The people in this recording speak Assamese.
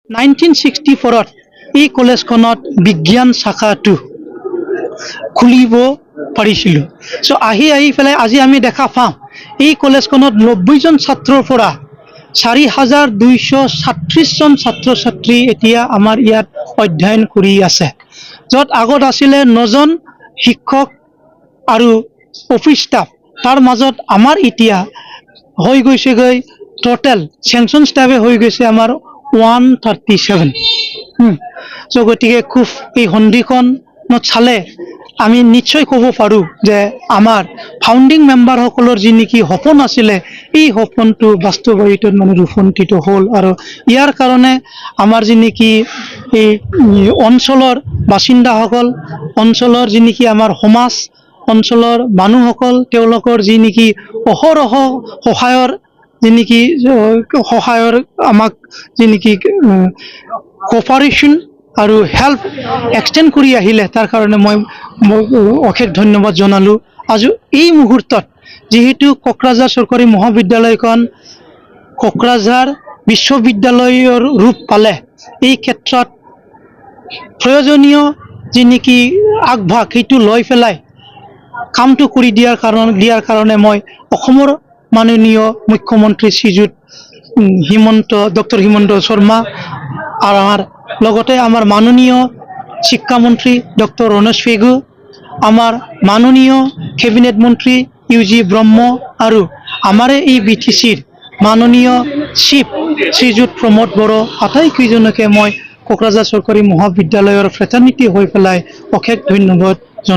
1964 এই কলেজখনত বিজ্ঞান শাখাটো খুলিব পাৰিছিলোঁ। চ' আহি পেলাই আজি আমি দেখা পাওঁ এই কলেজখনত 90জন ছাত্ৰৰ পৰা 4236জন ছাত্ৰ ছাত্ৰী এতিয়া আমাৰ ইয়াত অধ্যয়ন কৰি আছে, য'ত আগত আছিলে 9জন শিক্ষক আৰু অফিচ ষ্টাফ। তাৰ মাজত আমাৰ এতিয়া হৈ গৈছেগৈ টোটেল চেংচন ষ্টাফে হৈ গৈছে আমাৰ 137। চ' গতিকে খুব এই সন্ধিখনত চালে আমি নিশ্চয় ক'ব পাৰোঁ যে আমাৰ ফাউণ্ডিং মেম্বাৰসকলৰ যি নেকি সপোন আছিলে এই সপোনটো বাস্তৱায়িতত ৰূপান্তৰিত হ'ল। আৰু ইয়াৰ কাৰণে আমাৰ যি নেকি এই অঞ্চলৰ বাসিন্দাসকল, অঞ্চলৰ যি নেকি আমাৰ সমাজ, অঞ্চলৰ মানুহসকল, তেওঁলোকৰ যি নেকি অহৰহ সহায়ৰ আমাক যি নেকি কোঅপাৰেশ্যন আৰু হেল্প এক্সটেণ্ড কৰি আহিলে, তাৰ কাৰণে মই অশেষ ধন্যবাদ জনালোঁ। আজি এই মুহূৰ্তত যিহেতু কোকৰাঝাৰ চৰকাৰী মহাবিদ্যালয়খন কোকৰাঝাৰ বিশ্ববিদ্যালয়ৰ ৰূপ পালে, এই ক্ষেত্ৰত প্ৰয়োজনীয় যি নেকি আগভাগ সেইটো লৈ পেলাই কামটো কৰি দিয়াৰ কাৰণে মই অসমৰ মাননীয় মুখ্যমন্ত্ৰী শ্ৰীযুত ডক্টৰ হিমন্ত শৰ্মা আৰু লগতে আমাৰ মাননীয় শিক্ষামন্ত্ৰী ডক্টৰ ৰণোজ পেগু, আমাৰ মাননীয় কেবিনেট মন্ত্ৰী UG ব্ৰহ্ম আৰু আমাৰে এই BTCৰ মাননীয় চিফ শ্ৰীযুত প্ৰমোদ বড়ো, আটাইকেইজনকে মই কোকৰাঝাৰ চৰকাৰী মহাবিদ্যালয়ৰ ফ্ৰেটাৰ্নিটি হৈ পেলাই অশেষ ধন্যবাদ